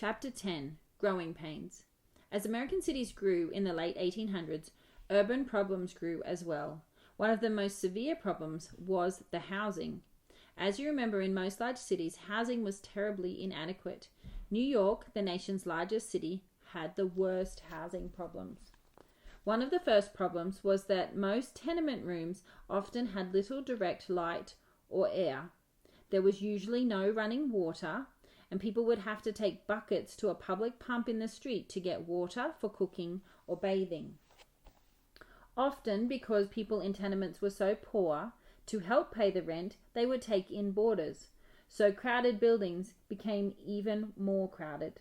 Chapter 10, Growing Pains. As American cities grew in the late 1800s, urban problems grew as well. One of the most severe problems was the housing. As you remember, in most large cities, housing was terribly inadequate. New York, the nation's largest city, had the worst housing problems. One of the first problems was that most tenement rooms often had little direct light or air. There was usually no running water, and people would have to take buckets to a public pump in the street to get water for cooking or bathing. Often, because people in tenements were so poor, to help pay the rent, they would take in boarders. So crowded buildings became even more crowded.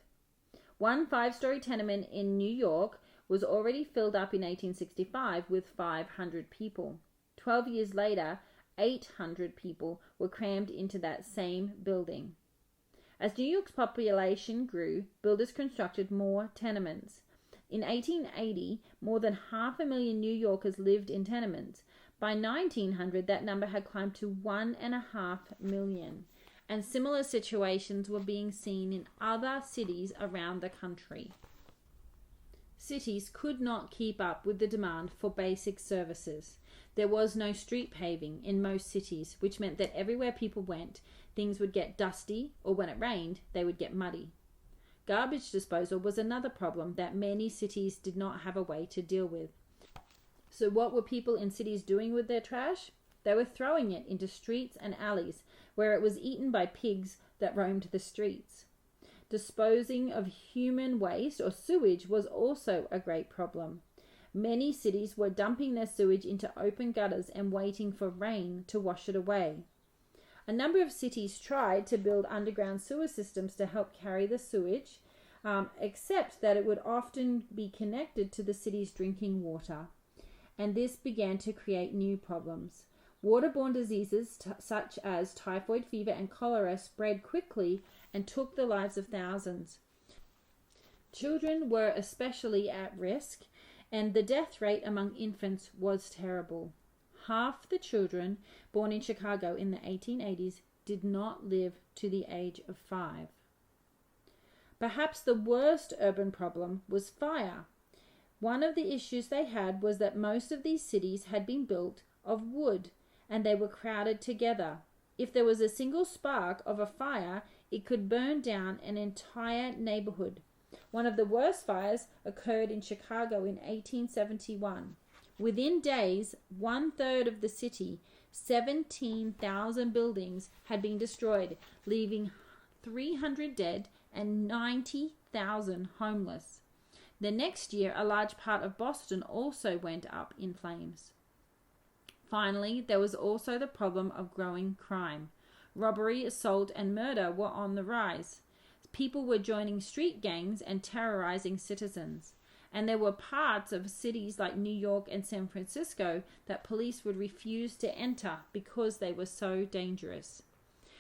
One 5-story tenement in New York was already filled up in 1865 with 500 people. 12 years later, 800 people were crammed into that same building. As New York's population grew, builders constructed more tenements. In 1880, more than 500,000 New Yorkers lived in tenements. By 1900, that number had climbed to 1.5 million, and similar situations were being seen in other cities around the country. Cities could not keep up with the demand for basic services. There was no street paving in most cities, which meant that everywhere people went, things would get dusty, or when it rained, they would get muddy. Garbage disposal was another problem that many cities did not have a way to deal with. So what were people in cities doing with their trash? They were throwing it into streets and alleys, where it was eaten by pigs that roamed the streets. Disposing of human waste or sewage was also a great problem. Many cities were dumping their sewage into open gutters and waiting for rain to wash it away. A number of cities tried to build underground sewer systems to help carry the sewage, except that it would often be connected to the city's drinking water. And this began to create new problems. Waterborne diseases such as typhoid fever and cholera spread quickly and took the lives of thousands. Children were especially at risk, and the death rate among infants was terrible. Half the children born in Chicago in the 1880s did not live to the age of 5. Perhaps the worst urban problem was fire. One of the issues they had was that most of these cities had been built of wood, and they were crowded together. If there was a single spark of a fire, it could burn down an entire neighborhood. One of the worst fires occurred in Chicago in 1871. Within days, 1/3 of the city, 17,000 buildings, had been destroyed, leaving 300 dead and 90,000 homeless. The next year, a large part of Boston also went up in flames. Finally, there was also the problem of growing crime. Robbery, assault, and murder were on the rise. People were joining street gangs and terrorizing citizens. And there were parts of cities like New York and San Francisco that police would refuse to enter because they were so dangerous.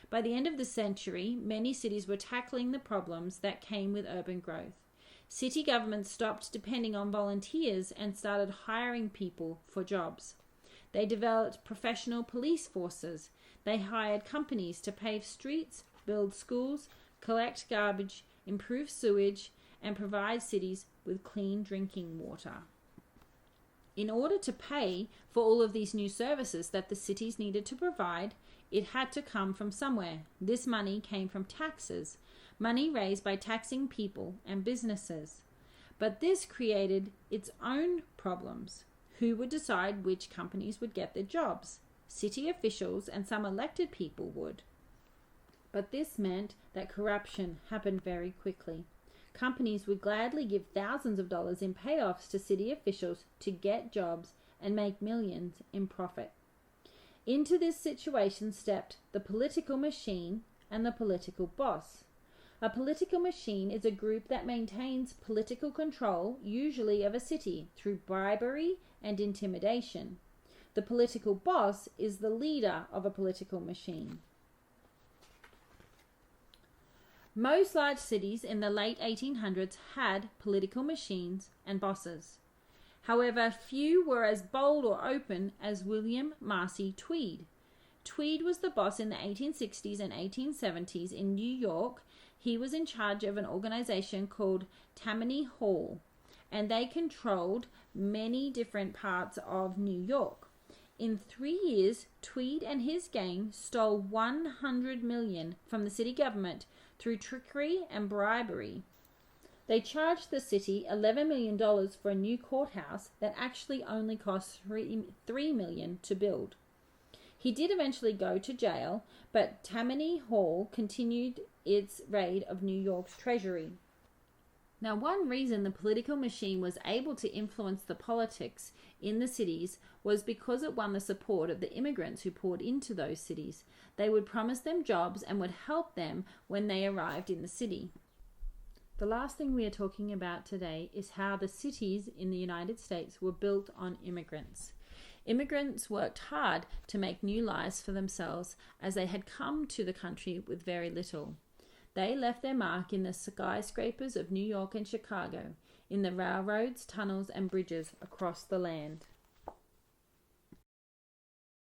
By the end of the century, many cities were tackling the problems that came with urban growth. City governments stopped depending on volunteers and started hiring people for jobs. They developed professional police forces. They hired companies to pave streets, build schools, collect garbage, improve sewage, and provide cities with clean drinking water. In order to pay for all of these new services that the cities needed to provide, it had to come from somewhere. This money came from taxes, money raised by taxing people and businesses. But this created its own problems. Who would decide which companies would get the jobs? City officials and some elected people would. But this meant that corruption happened very quickly. Companies would gladly give thousands of dollars in payoffs to city officials to get jobs and make millions in profit. Into this situation stepped the political machine and the political boss. A political machine is a group that maintains political control, usually of a city, through bribery and intimidation. The political boss is the leader of a political machine. Most large cities in the late 1800s had political machines and bosses. However, few were as bold or open as William Marcy Tweed. Tweed was the boss in the 1860s and 1870s in New York. He was in charge of an organization called Tammany Hall, and they controlled many different parts of New York. In 3 years, Tweed and his gang stole $100 million from the city government through trickery and bribery. They charged the city $11 million for a new courthouse that actually only cost $3 million to build. He did eventually go to jail, but Tammany Hall continued its raid of New York's treasury. Now, one reason the political machine was able to influence the politics in the cities was because it won the support of the immigrants who poured into those cities. They would promise them jobs and would help them when they arrived in the city. The last thing we are talking about today is how the cities in the United States were built on immigrants. Immigrants worked hard to make new lives for themselves as they had come to the country with very little. They left their mark in the skyscrapers of New York and Chicago, in the railroads, tunnels, and bridges across the land.